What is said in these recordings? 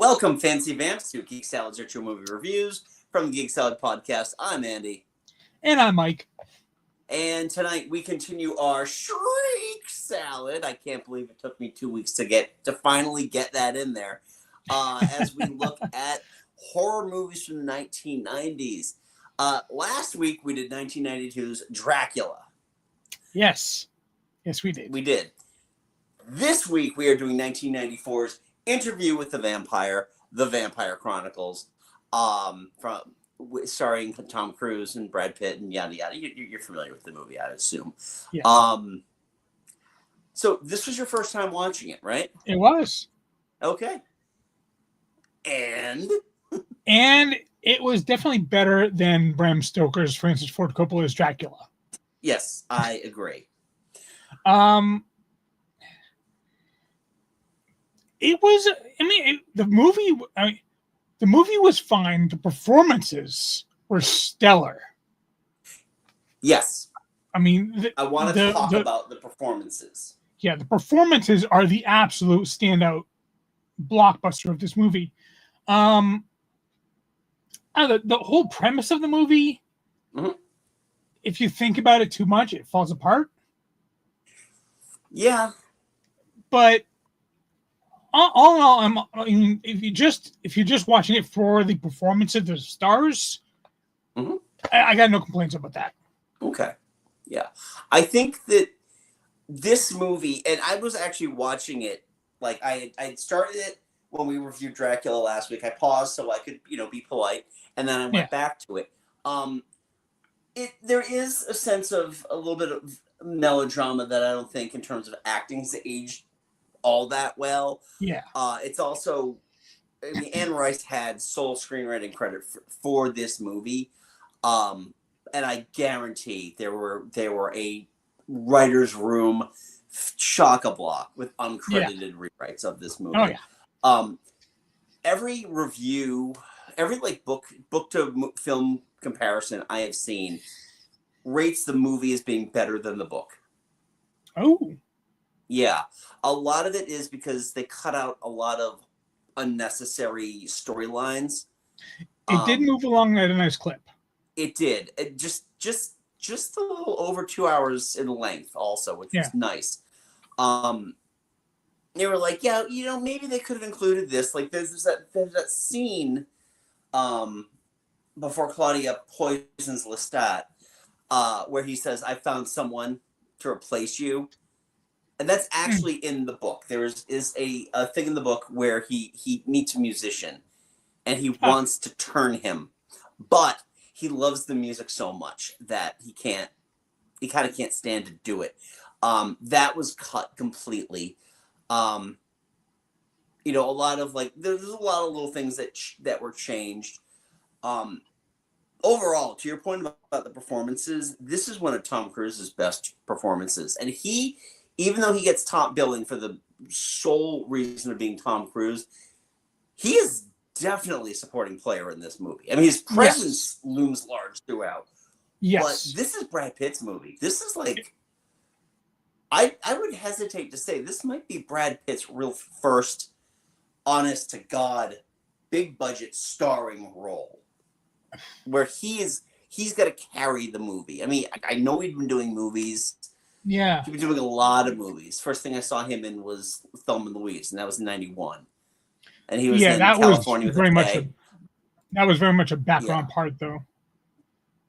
Welcome, Fancy Vamps, to Geek Salad's Retro Movie Reviews from the Geek Salad Podcast. I'm Andy. And I'm Mike. And tonight we continue our Shriek Salad. I can't believe it took me 2 weeks to finally get that in there. As we look at horror movies from the 1990s. Last week we did 1992's Dracula. Yes. Yes, we did. We did. This week we are doing 1994's Interview with the Vampire Chronicles, starring Tom Cruise and Brad Pitt and yada yada. You're familiar with the movie, I assume. Yeah. So this was your first time watching it, right? It was. Okay. And it was definitely better than Bram Stoker's Francis Ford Coppola's Dracula. Yes, I agree. It was. The movie was fine. The performances were stellar. Yes. I want to talk about the performances. Yeah, the performances are the absolute standout blockbuster of this movie. The whole premise of the movie, if you think about it too much, it falls apart. Yeah. But all in all, if you're just watching it for the performance of the stars, I got no complaints about that. Okay. Yeah. I think that this movie, and I was actually watching it, like I started it when we reviewed Dracula last week. I paused so I could, be polite, and then I went back to it. There is a sense of a little bit of melodrama that I don't think in terms of acting has aged all that well. Yeah. It's also, Anne Rice had sole screenwriting credit for this movie. And I guarantee there were a writer's room chock-a-block with uncredited rewrites of this movie. Oh, yeah. Every review, every book to film comparison I have seen rates the movie as being better than the book. Oh. Yeah. A lot of it is because they cut out a lot of unnecessary storylines. It did move along at a nice clip. It did. It just a little over 2 hours in length also, which is nice. They were like, maybe they could have included this. Like there's that scene before Claudia poisons Lestat, where he says, "I found someone to replace you." And that's actually in the book. There is a thing in the book where he meets a musician and he wants to turn him, but he loves the music so much that he kind of can't stand to do it. That was cut completely. A lot of there's a lot of little things that were changed. Overall, to your point about the performances, this is one of Tom Cruise's best performances. And even though he gets top billing for the sole reason of being Tom Cruise, he is definitely a supporting player in this movie. His presence looms large throughout. Yes. But this is Brad Pitt's movie. This is I would hesitate to say this might be Brad Pitt's real first, honest to God, big budget starring role. Where he's got to carry the movie. I know he'd been doing movies. Yeah. He's been doing a lot of movies. First thing I saw him in was Thelma and Louise, and that was in 91. And he was in California with a K. That was very much a background part, though.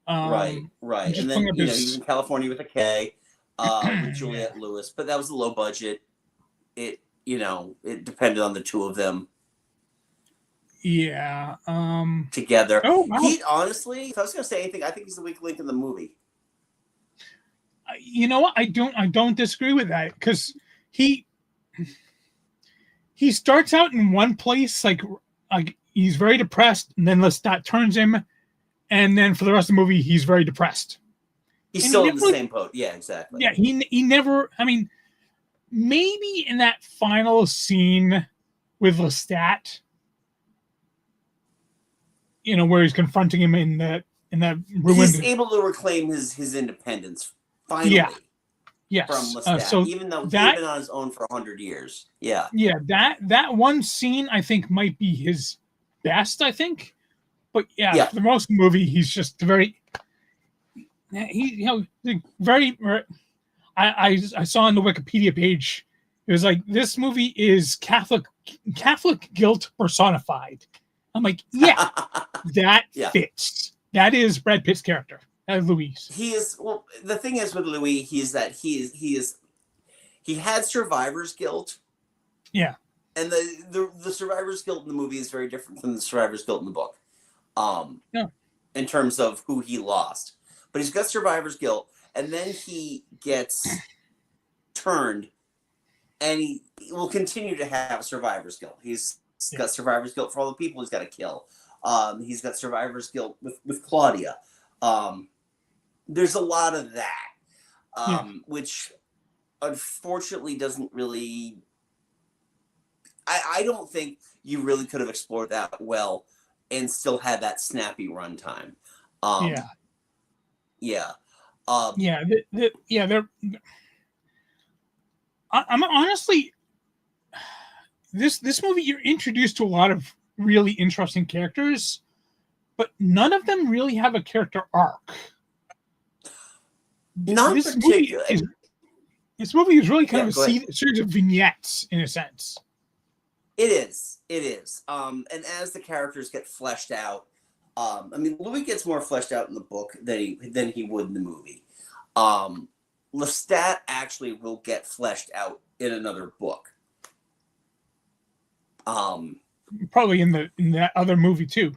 Right. And then, he was in California with a K with Juliette Lewis, but that was a low budget. It depended on the two of them. Yeah. Together. Oh, wow. He, honestly, if I was going to say anything, I think he's the weak link in the movie. You know what? I don't disagree with that because he starts out in one place like he's very depressed, and then Lestat turns him, and then for the rest of the movie he's very depressed. He's still in the same boat. Yeah, exactly. Yeah, he never. Maybe in that final scene with Lestat, where he's confronting him in that ruined. He's able to reclaim his independence. Finally. from Yes. Lestat, So even though he had that, been on his own for 100 years. Yeah. yeah, that one scene I think might be his best. I think, but yeah, Yeah. for the most of the movie, he's just very very. I saw on the Wikipedia page. It was like this movie is Catholic guilt personified. I'm like, yeah, that Yeah. fits. That is Brad Pitt's character, Louise. He is, well, the thing is with Louis, he had survivor's guilt, Yeah, and the survivor's guilt in the movie is very different from the survivor's guilt in the book. yeah, In terms of who he lost. But he's got survivor's guilt, and then he gets turned, and he will continue to have survivor's guilt. He's got survivor's guilt for all the people he's got to kill. He's got survivor's guilt with Claudia. There's a lot of that, which unfortunately doesn't really. I don't think you really could have explored that well and still had that snappy runtime. yeah. Yeah. They're. I'm honestly, this movie, you're introduced to a lot of really interesting characters, but none of them really have a character arc. Not this particular. This movie is really kind of a series of vignettes in a sense. It is. It is. And as the characters get fleshed out, I mean, Louis gets more fleshed out in the book than he would in the movie. Lestat actually will get fleshed out in another book. Probably in that other movie too.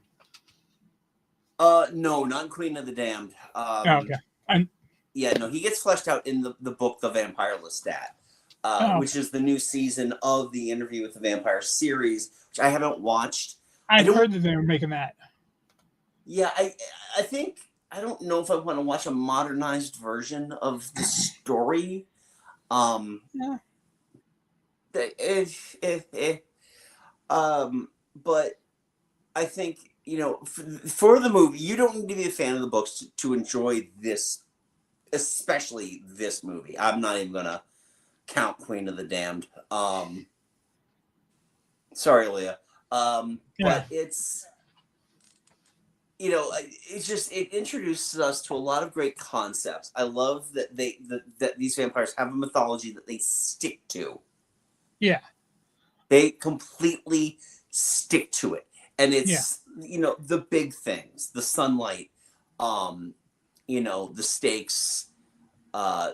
No, not Queen of the Damned. Okay. Yeah, no, he gets fleshed out in the book The Vampire Lestat, which is the new season of the Interview with the Vampire series, which I haven't watched. I heard that they were making that. Yeah, I think, I don't know if I want to watch a modernized version of the story. Yeah. But I think, for the movie, you don't need to be a fan of the books to enjoy this, especially this movie. I'm not even gonna count Queen of the Damned. Sorry, Leah. But it's, it introduces us to a lot of great concepts. I love that that these vampires have a mythology that they stick to. Yeah. They completely stick to it. And it's, the big things, the sunlight, the stakes. I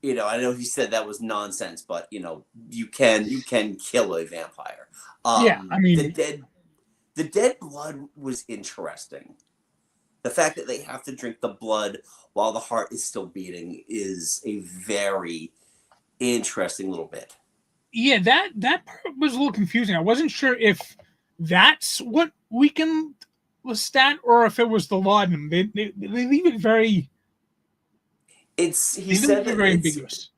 know he said that was nonsense, but you can kill a vampire. I mean, the dead blood was interesting. The fact that they have to drink the blood while the heart is still beating is a very interesting little bit. Yeah, that part was a little confusing. I wasn't sure if that's what weakened Lestat or if it was the laudanum. They leave it very. He said that very it's ambiguous.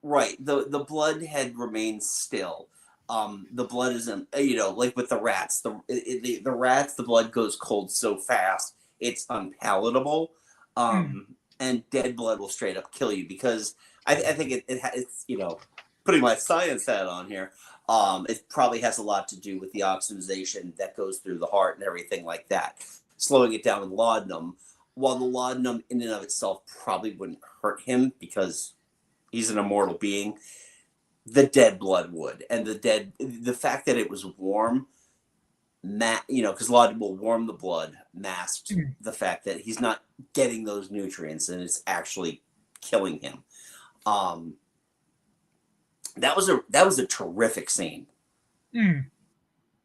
Right. The blood had remained still. The blood isn't, like with the rats. The rats, the blood goes cold so fast it's unpalatable. And dead blood will straight up kill you because I think it's putting my science hat on here. It probably has a lot to do with the oxidization that goes through the heart and everything like that, slowing it down with laudanum. While the laudanum in and of itself probably wouldn't hurt him because he's an immortal being, the dead blood would. And the fact that it was warm, because laudanum will warm the blood, masked the fact that he's not getting those nutrients and it's actually killing him. That was a terrific scene.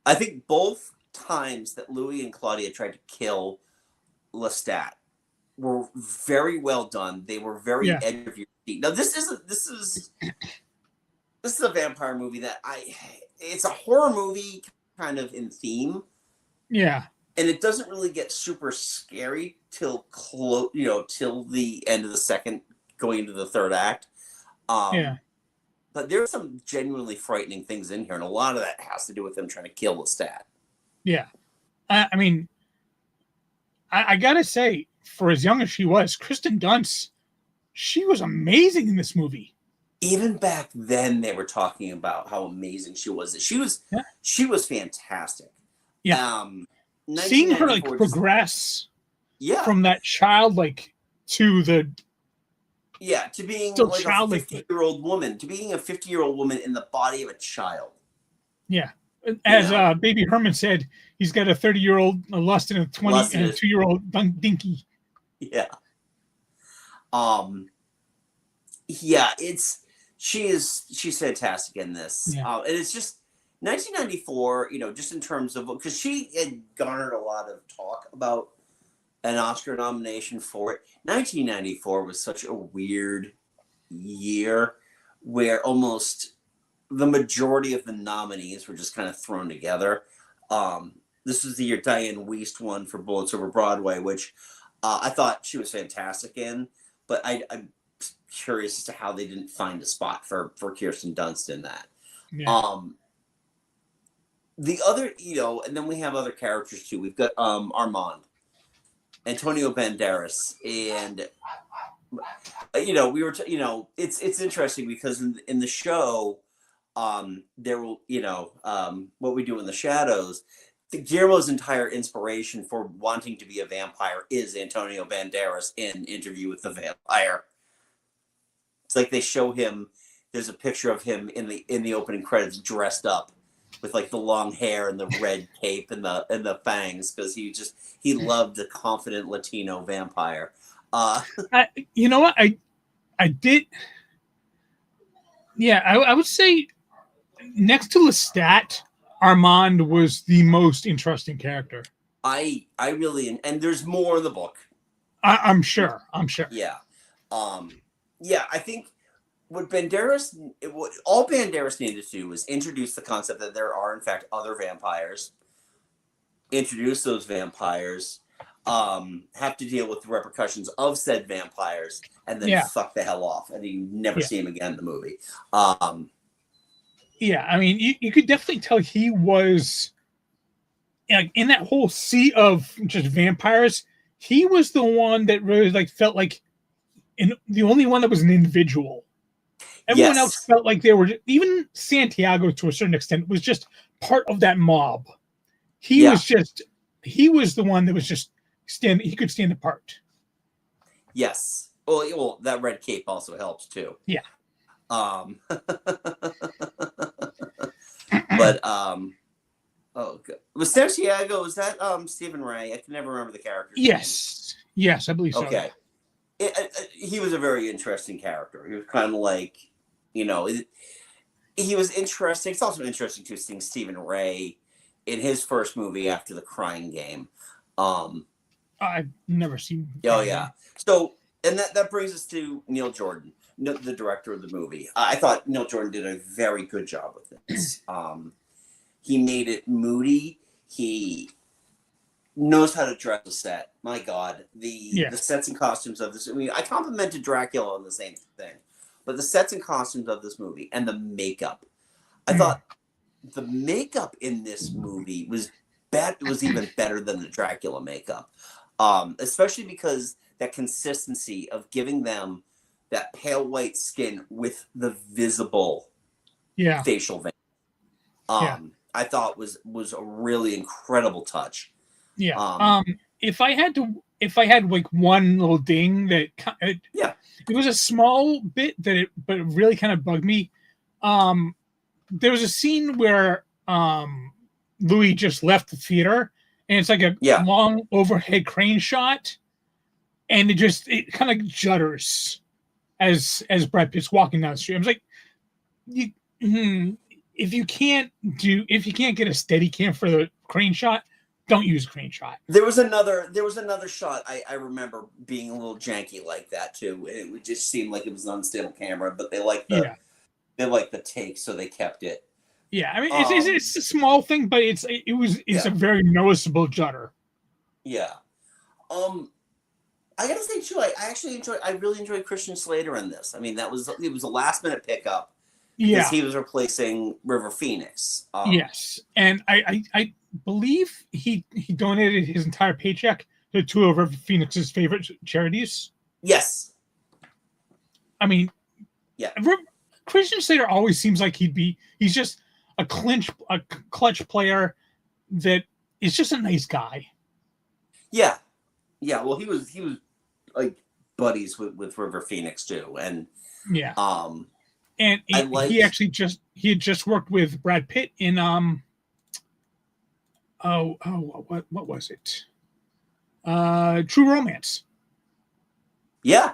I think both times that Louis and Claudia tried to kill Lestat were very well done. They were very edge of your seat. Now this is a vampire movie that it's a horror movie kind of in theme. Yeah. And it doesn't really get super scary till till the end of the second, going into the third act. But there's some genuinely frightening things in here, and a lot of that has to do with them trying to kill Lestat. Yeah. I mean, I gotta say, for as young as she was, Kristen Dunst she was amazing in this movie. Even back then, they were talking about how amazing she was. Yeah. She was fantastic. Yeah. Seeing her like 1994 progress yeah, from that childlike to the yeah, to being still like a childlike, 50-year-old woman, to being a 50-year-old woman in the body of a child. yeah. You As know? Baby Herman said, he's got a 30-year-old lust and a 20 Lust and a is- 2-year-old dinky. Yeah. Yeah, she's fantastic in this. Yeah. And it's just 1994, you know, just in terms of, because she had garnered a lot of talk about an Oscar nomination for it. 1994 was such a weird year where almost the majority of the nominees were just kind of thrown together. This was the year Diane Wiest won for Bullets Over Broadway, which I thought she was fantastic in, but I'm curious as to how they didn't find a spot for Kirsten Dunst in that. Yeah. The other, you know, and then we have other characters too. We've got Armand, Antonio Banderas, and you know, we were, you know, it's interesting because in the show, there will, you know, What We Do in the Shadows. Guillermo's entire inspiration for wanting to be a vampire is Antonio Banderas in Interview with the Vampire. It's like they show him. There's a picture of him in the opening credits dressed up with like the long hair and the red cape and the fangs because he loved the confident Latino vampire. You know what? I did. Yeah, I would say next to Lestat, Armand was the most interesting character. I really, and there's more in the book. I'm sure. Yeah. Yeah, I think what all Banderas needed to do was introduce the concept that there are in fact other vampires, introduce those vampires, have to deal with the repercussions of said vampires, and then fuck the hell off, and you never see him again in the movie. Yeah, I mean, you could definitely tell he was like in that whole sea of just vampires. He was the one that really like felt like the only one that was an individual. Everyone else felt like they were, even Santiago to a certain extent was just part of that mob. He was the one that was just he could stand apart. Yes. Well, that red cape also helps too. Yeah. But oh, good. Was Santiago? Was that Stephen Ray? I can never remember the character. Yes. Name. Yes, I believe so. Okay. He was a very interesting character. He was kind of like, you know, he was interesting. It's also interesting to see Stephen Ray in his first movie after The Crying Game. I've never seen. Oh yeah. So, and that brings us to Neil Jordan, the director of the movie. I thought Neil Jordan did a very good job with this. He made it moody. He knows how to dress a set. My God, the sets and costumes of this. I mean, I complimented Dracula on the same thing, but the sets and costumes of this movie and the makeup. I thought the makeup in this movie was even better than the Dracula makeup, especially because that consistency of giving them that pale white skin with the visible facial vein. I thought was a really incredible touch. Yeah. If I had like one little ding that it was a small bit but it really kind of bugged me. There was a scene where Louis just left the theater and it's like a long overhead crane shot and it kind of judders as Brad Pitt's walking down the street. I was like, if you can't get a steady cam for the crane shot, don't use a crane shot. There was another shot I remember being a little janky like that too. It would just seem like it was an unstable camera, but they liked the take, so they kept it. Yeah, I mean it's a small thing, but it's a very noticeable judder. Yeah. I gotta say too, I really enjoyed Christian Slater in this. I mean, it was a last minute pickup. Because he was replacing River Phoenix. Yes, and I believe he donated his entire paycheck to two of River Phoenix's favorite charities. Yes. I mean, Yeah. Christian Slater always seems like he's just a clutch player that is just a nice guy. Yeah. Yeah. Well, he was like buddies with River Phoenix too. And, Yeah. um, And I he liked, actually he had just worked with Brad Pitt in what was it? True Romance. yeah,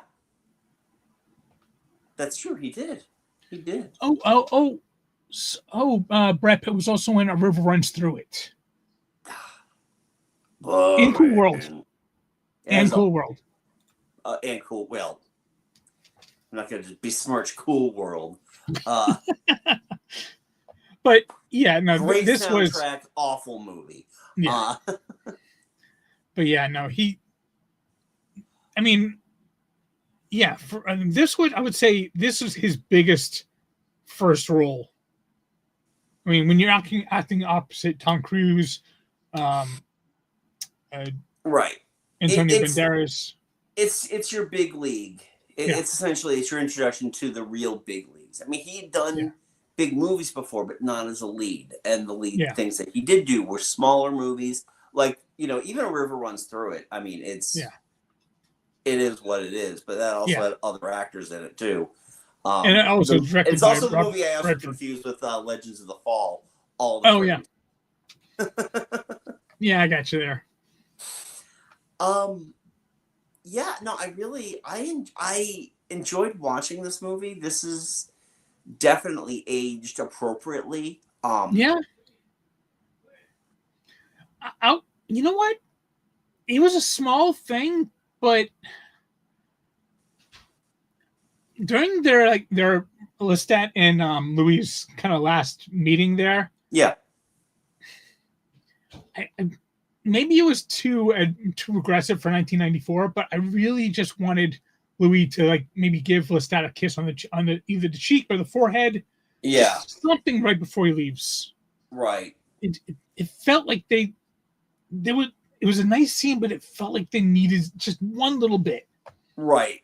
that's true. He did. He did. Brad Pitt was also in A River Runs Through It. Oh, In Cool World. man. And Cool World. And Cool. Well, I'm not going to just besmirch Cool World. Uh, But yeah, no, great this was soundtrack, awful movie. yeah. But yeah, no, I mean, yeah, I would say this was his biggest first role. I mean, when you're acting opposite Tom Cruise, um, Right. Antonio Banderas. It's your big league. It's essentially your introduction to the real big leagues. I mean, he had done big movies before, but not as a lead. And the lead things that he did do were smaller movies, like even A River Runs Through It. I mean, it is what it is. But that also had other actors in it too. And it also it's also the movie I also confused with Legends of the Fall. Yeah. Yeah, I got you there. Yeah, no, I enjoyed watching this movie. This is definitely aged appropriately. Yeah. You know what? It was a small thing, but during their Lestat and Louis' kind of last meeting there, maybe it was too aggressive for 1994, but I really just wanted Louis to maybe give Lestat a kiss on the either the cheek or the forehead, just something right before he leaves. Right. It felt like it was a nice scene, but it felt like they needed just one little bit. Right.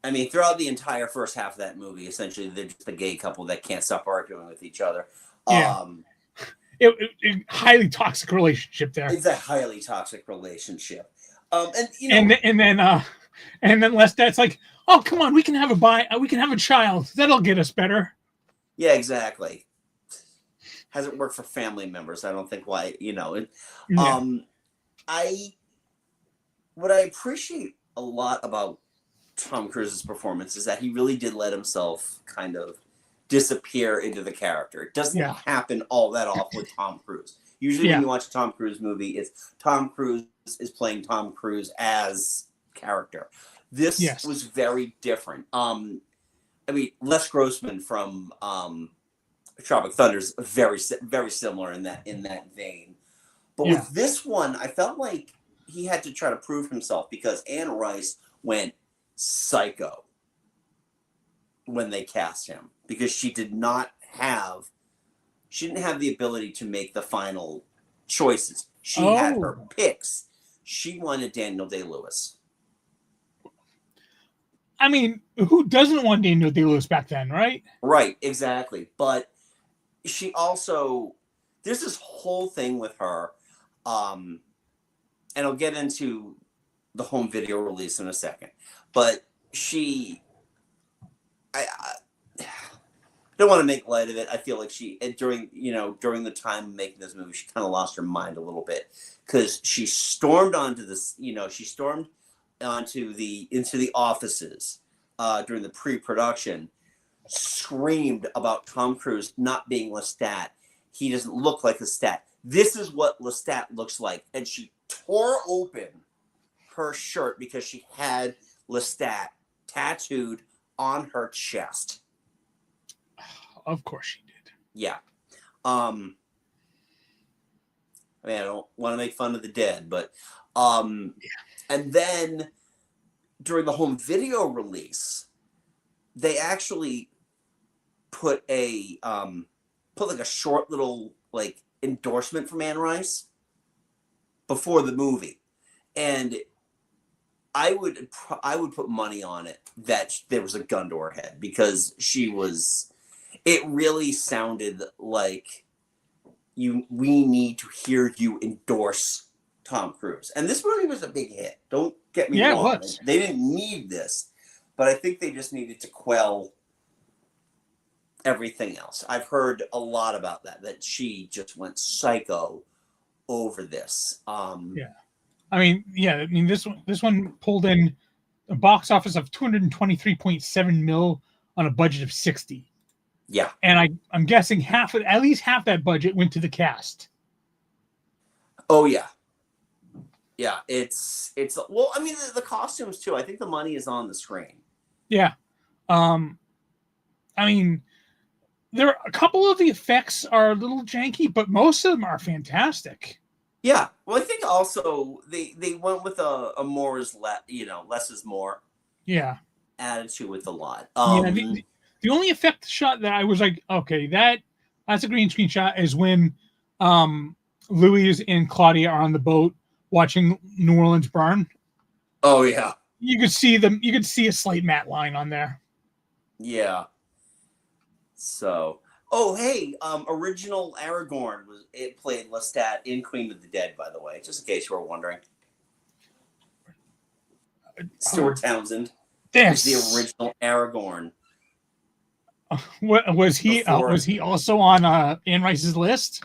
I mean, throughout the entire first half of that movie, essentially, they're just a gay couple that can't stop arguing with each other. Yeah. It highly toxic relationship there. It's a highly toxic relationship. And then Lestat's like, oh, come on, we can have a child. That'll get us better. Yeah, exactly. Hasn't worked for family members. I don't think why, what I appreciate a lot about Tom Cruise's performance is that he really did let himself kind of disappear into the character. It doesn't happen all that often with Tom Cruise. Usually when you watch a Tom Cruise movie, it's Tom Cruise is playing Tom Cruise as character. This was very different. I mean, Les Grossman from Tropic Thunder is very, very similar in that vein. But with this one, I felt like he had to try to prove himself because Anne Rice went psycho when they cast him because she didn't have the ability to make the final choices. She had her picks. She wanted Daniel Day-Lewis. I mean, who doesn't want Daniel Day-Lewis back then, right? Right, exactly. But she also, there's this whole thing with her, and I'll get into the home video release in a second. But I don't want to make light of it. I feel like she during the time of making this movie, she kind of lost her mind a little bit because she stormed onto this. She stormed into the offices during the pre-production, screamed about Tom Cruise not being Lestat. He doesn't look like Lestat. This is what Lestat looks like, and she tore open her shirt because she had Lestat tattooed on her chest. Of course she did. Yeah. I mean, I don't want to make fun of the dead, but and then during the home video release, they actually put a short little endorsement from Anne Rice before the movie. And I would put money on it that there was a gun to her head because she was. It really sounded like we need to hear you endorse Tom Cruise. And this movie was a big hit. Don't get me Yeah, it wrong. was. They didn't need this, but I think they just needed to quell everything else. I've heard a lot about that she just went psycho over this. Yeah. I mean, this one pulled in a box office of 223.7 mil on a budget of 60. Yeah. And I'm guessing at least half that budget went to the cast. Oh yeah. Yeah, it's well, I mean the costumes too. I think the money is on the screen. Yeah. I mean, a couple of the effects are a little janky, but most of them are fantastic. Yeah. Well, I think also they went with a more is less, less is more. Yeah. Attitude with a lot. Yeah. The only effect shot that I was like, okay, that's a green screen shot is when Louise and Claudia are on the boat watching New Orleans burn. Oh yeah. You could see them. You could see a slight matte line on there. Yeah. So, oh hey, original Aragorn played Lestat in Queen of the Dead, by the way, just in case you were wondering. Stuart Townsend is the original Aragorn. What was he? Was he also on Anne Rice's list?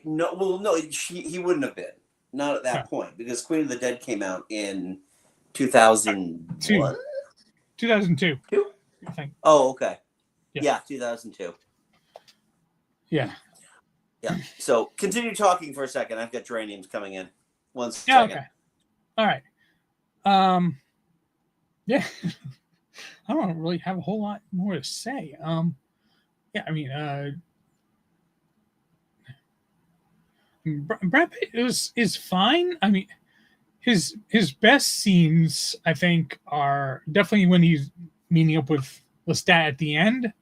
No, he wouldn't have been. Not at that point, because Queen of the Dead came out in 2002. 2002. I think. Oh, okay. Yeah, 2002. Yeah. Yeah. So continue talking for a second. I've got geraniums coming in. One second. Yeah. Okay. All right. Yeah. I don't really have a whole lot more to say. Yeah. I mean, Brad Pitt is fine. I mean, his best scenes, I think, are definitely when he's meeting up with Lestat at the end.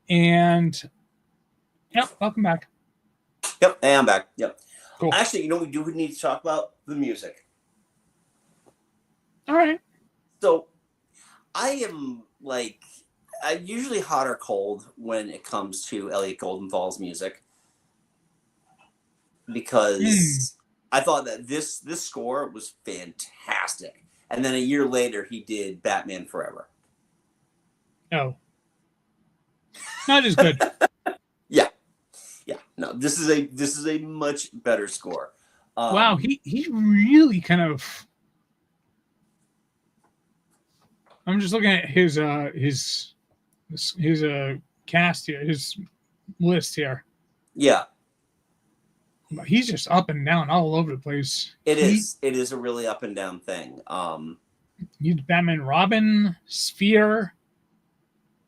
And yep, welcome back. Yep, hey, I'm back. Yep. Cool. Actually, we do need to talk about the music. All right. So I'm usually hot or cold when it comes to Elliot Goldenthal's music. Because I thought that this score was fantastic. And then a year later he did Batman Forever. Oh. Not as good. Yeah. No, this is a much better score. Wow, he really kind of. I'm just looking at his cast here, his list here. Yeah. He's just up and down all over the place. It is a really up and down thing. He's Batman, Robin, Sphere,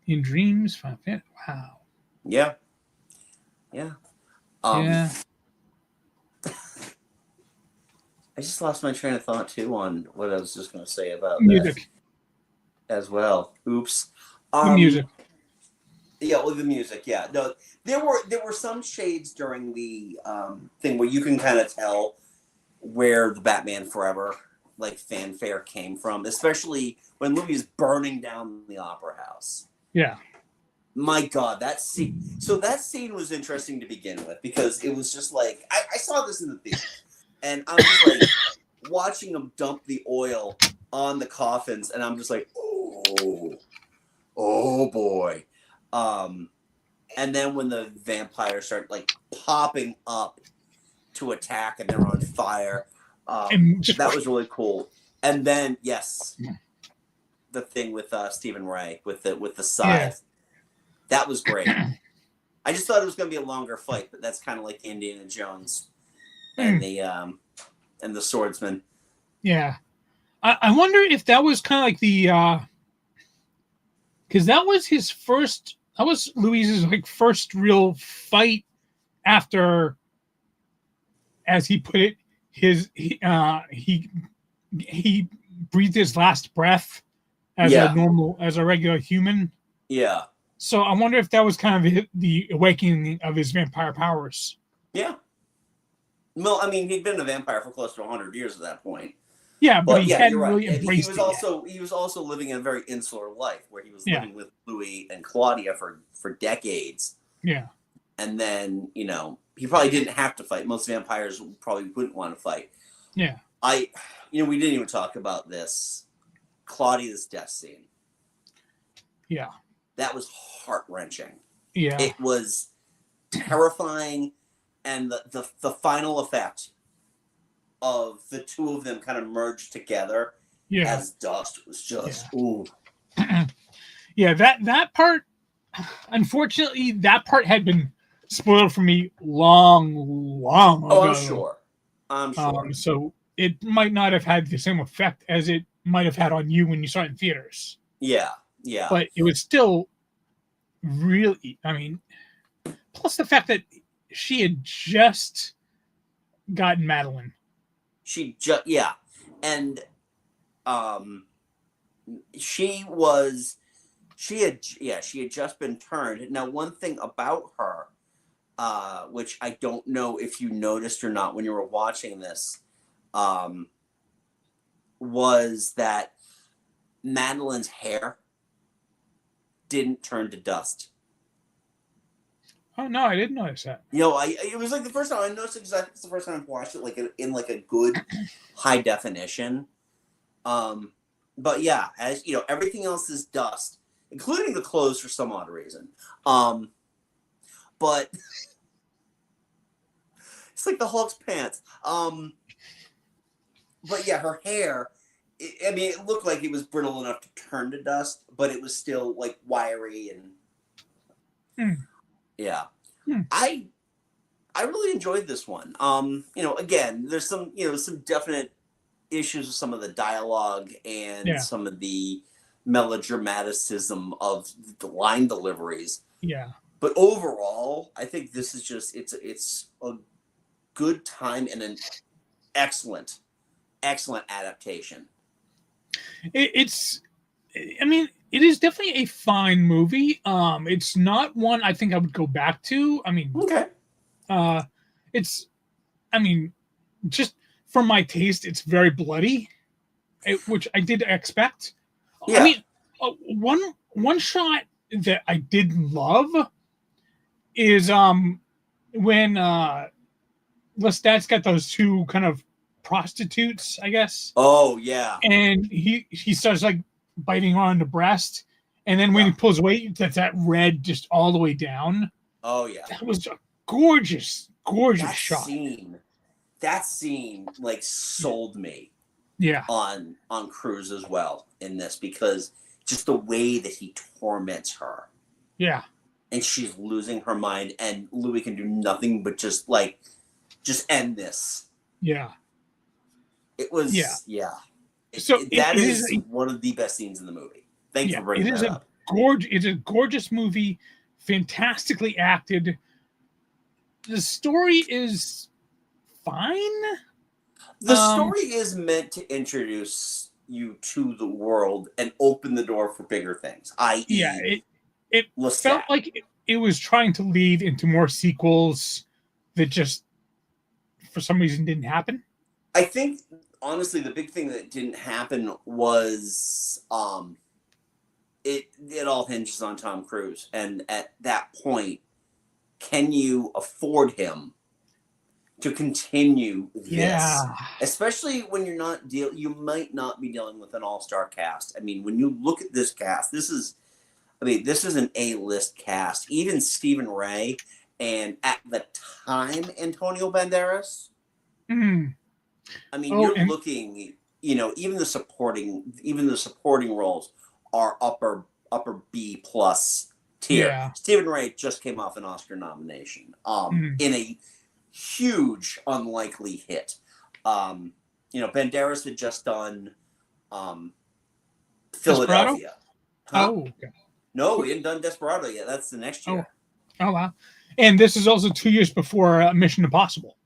in Dreams. Wow. Yeah. Yeah. I just lost my train of thought too on what I was just going to say about music that as well. Oops. The music. Yeah, well, the music. Yeah, no, there were some shades during the thing where you can kind of tell where the Batman Forever fanfare came from, especially when Louis is burning down the opera house. Yeah. My God, that scene. So that scene was interesting to begin with because it was just like I saw this in the theater, and I'm just like watching them dump the oil on the coffins, and I'm just like, oh boy. And then when the vampires start popping up to attack and they're on fire, that was really cool. And then the thing with Stephen Ray with the scythe, that was great. I just thought it was going to be a longer fight, but that's kind of like Indiana Jones and the swordsman. Yeah, I wonder if that was kind of like the because that was his first. That was Louise's first real fight after, as he put it, he breathed his last breath as a regular human. Yeah. So I wonder if that was kind of the awakening of his vampire powers. Yeah. Well, I mean, he'd been a vampire for close to 100 years at that point. Yeah, but But he yeah, you're hadn't right. really And he embraced was it yet. also living a very insular life where he was Yeah, living with Louis and Claudia for decades. yeah, And then, he probably didn't have to fight. Most vampires probably wouldn't want to fight. yeah, We didn't even talk about this. Claudia's death scene. yeah, That was heart-wrenching. yeah, It was terrifying, and the final effect of the two of them kind of merged together yeah, as dust was just yeah. ooh. Yeah, that part, unfortunately, that part had been spoiled for me long Oh, I'm ago. sure. I'm sure. So it might not have had the same effect as it might have had on you when you saw it in theaters. Yeah, yeah. But it was still really, I mean, plus the fact that she had just gotten Madeline. Yeah, and um, she had just been turned. Now, one thing about her, which I don't know if you noticed or not when you were watching this, um, was that Madeline's hair didn't turn to dust. Oh no, I didn't notice that. It was like the first time I noticed it because I think it's the first time I've watched it like in like a good high definition. But yeah, as you know, everything else is dust, including the clothes for some odd reason. But it's like the Hulk's pants. But yeah, her hair. It looked like it was brittle enough to turn to dust, but it was still like wiry and yeah. Hmm. I really enjoyed this one. Again, there's some definite issues with some of the dialogue and Yeah, some of the melodramaticism of the line deliveries. yeah. But overall, I think this is it's a good time and an excellent adaptation. It's, I mean, it is definitely a fine movie. It's not one I think I would go back to. I mean, Okay. it's, I mean, just for my taste, it's very bloody, which I did expect. I Yeah. mean, one shot that I did love is when Lestat's got those two kind of prostitutes, I guess, Oh yeah. and he starts like biting her on the breast, and then when Yeah. he pulls away, that red just all the way down. Oh yeah. That was a gorgeous That shot. scene. That scene like sold me Yeah, on Cruz as well in this because just the way that he torments her yeah, and she's losing her mind and Louis can do nothing but just end this. yeah, It yeah. was So that it is is one of the best scenes in the movie. Thanks yeah, for it bringing is that up. it's a gorgeous movie, fantastically acted. The story is fine. The story is meant to introduce you to the world and open the door for bigger things, i.e. Yeah, it felt Lestat. like it was trying to lead into more sequels that just for some reason didn't happen. I think honestly the big thing that didn't happen was it all hinges on Tom Cruise, and at that point, can you afford him to continue this? Yeah, Especially when you might not be dealing with an all-star cast. I mean, when you look at this cast, this is an A-list cast. Even Stephen Ray and at the time Antonio Banderas. mm. I mean, Oh, you're and looking, even the supporting roles are upper B plus tier. yeah, Stephen Ray just came off an Oscar nomination in a huge unlikely hit. Banderas had just done Desperado. Philadelphia. Huh? Oh, okay. No, we hadn't done Desperado yet. That's the next Oh, year. oh wow. And this is also 2 years before Mission Impossible.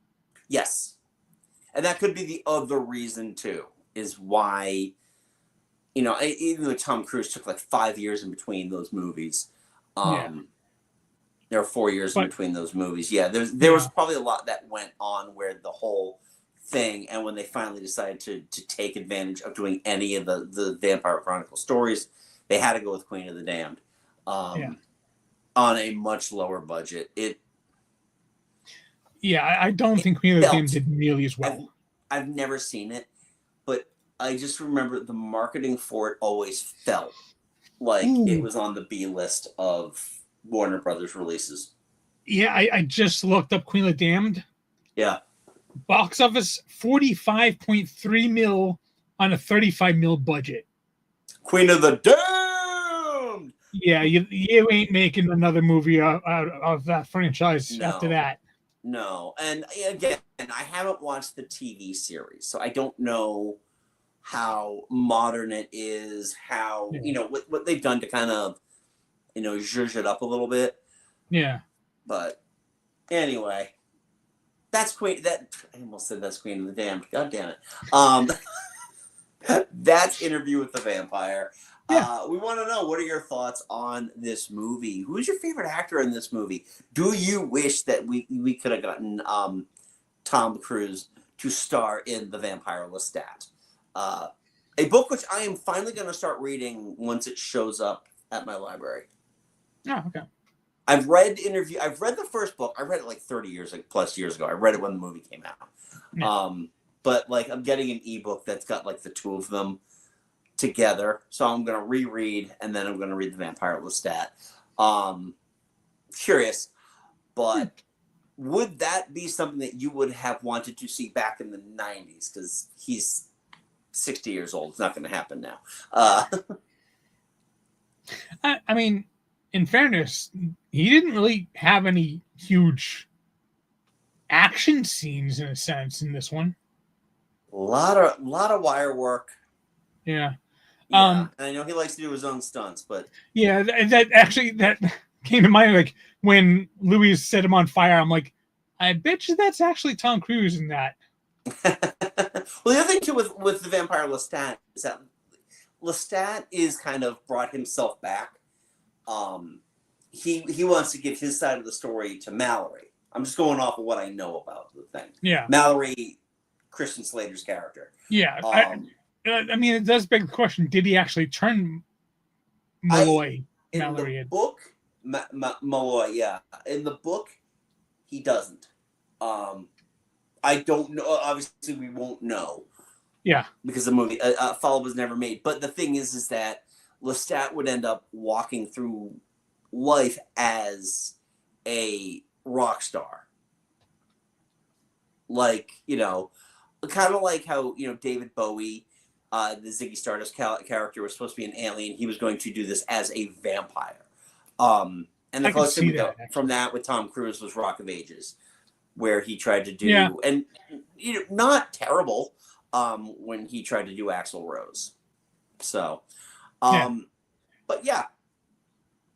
Yes. And that could be the other reason too, is why, even though Tom Cruise took like 5 years in between those movies, Yeah, there were 4 years in but between those movies. Yeah, there was probably a lot that went on where the whole thing, and when they finally decided to take advantage of doing any of the Vampire Chronicle stories, they had to go with Queen of the Damned, on a much lower budget. I don't think Queen of the Damned did nearly as well. I've never seen it, but I just remember the marketing for it always felt like it was on the B list of Warner Brothers releases. Yeah, I just looked up Queen of the Damned. Yeah. Box office 45.3 mil on a 35 mil budget. Queen of the Damned! Yeah, you ain't making another movie out of that franchise after that. No. And again, I haven't watched the TV series, so I don't know how modern it is, how, what they've done to kind of, zhuzh it up a little bit. Yeah. But anyway, I almost said that's Queen of the Damned. God damn it. That's Interview with the Vampire. Yeah. We want to know, what are your thoughts on this movie? Who's your favorite actor in this movie? Do you wish that we could have gotten Tom Cruise to star in The Vampire Lestat? A book which I am finally going to start reading once it shows up at my library. Oh, okay. I've read the first book. I read it like 30 plus years ago. I read it when the movie came out. Yeah. But like, I'm getting an ebook that's got like the two of them together. So I'm going to reread, and then I'm going to read The Vampire Lestat. Curious, but would that be something that you would have wanted to see back in the 90s? Because he's 60 years old. It's not going to happen now. I mean, in fairness, he didn't really have any huge action scenes in a sense in this one. A lot of wire work. Yeah. And I know he likes to do his own stunts, but yeah, that came to mind. Like when Louis set him on fire, I'm like, I bet you that's actually Tom Cruise in that. Well, the other thing too with the Vampire Lestat is that Lestat is kind of brought himself back. He wants to give his side of the story to Mallory. I'm just going off of what I know about the thing. Yeah, Mallory, Christian Slater's character. Yeah, I mean, it does beg the question: did he actually turn Malloy? Mallory in the book, Malloy. Yeah, in the book, he doesn't. I don't know. Obviously, we won't know. Yeah, because the movie follow was never made. But the thing is that Lestat would end up walking through life as a rock star, like kind of like how David Bowie, the Ziggy Stardust character, was supposed to be an alien. He was going to do this as a vampire. And the closest thing we got from that with Tom Cruise was Rock of Ages, where he tried to do and not terrible when he tried to do Axl Rose. So, but yeah.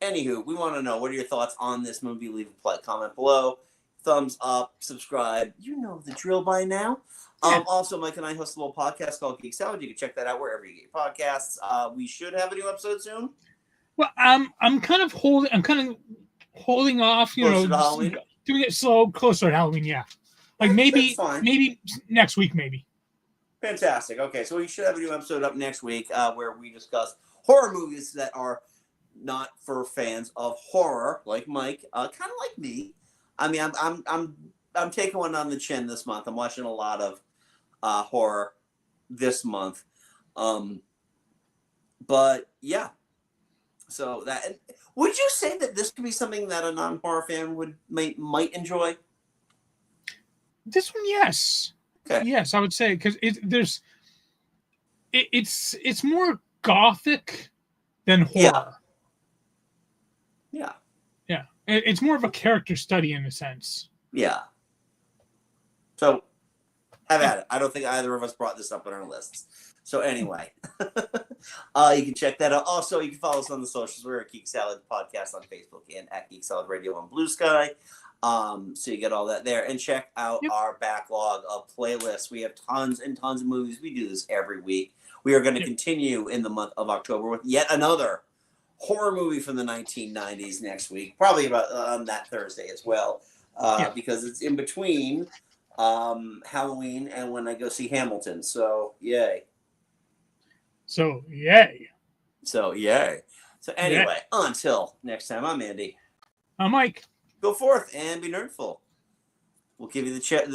Anywho, we want to know, what are your thoughts on this movie? Leave a comment below. Thumbs up, subscribe. You know the drill by now. Also, Mike and I host a little podcast called Geek Salad. You can check that out wherever you get your podcasts. We should have a new episode soon. Well, I'm kind of holding off, doing it slow, closer to Halloween. Yeah, like maybe next week, maybe. Fantastic. Okay, so we should have a new episode up next week where we discuss horror movies that are not for fans of horror, like Mike, kind of like me. I mean, I'm taking one on the chin this month. I'm watching a lot of horror this month. But yeah. So that, would you say that this could be something that a non-horror fan might enjoy? This one, yes. Okay. Yes, I would say, because it's more gothic than horror. Yeah. Yeah. It's more of a character study in a sense. Yeah. So, have at it. I don't think either of us brought this up on our lists. So anyway, you can check that out. Also, you can follow us on the socials. We're at Geek Salad Podcast on Facebook and at Geek Salad Radio on Blue Sky. So you get all that there. And check out our backlog of playlists. We have tons and tons of movies. We do this every week. We are going to continue in the month of October with yet another horror movie from the 1990s next week. Probably about on that Thursday as well. Because it's in between Halloween and when I go see Hamilton. So yay. So yay. So yay. So Yeah. anyway, until next time, I'm Andy. I'm Mike. Go forth and be nerdful. We'll give you the choice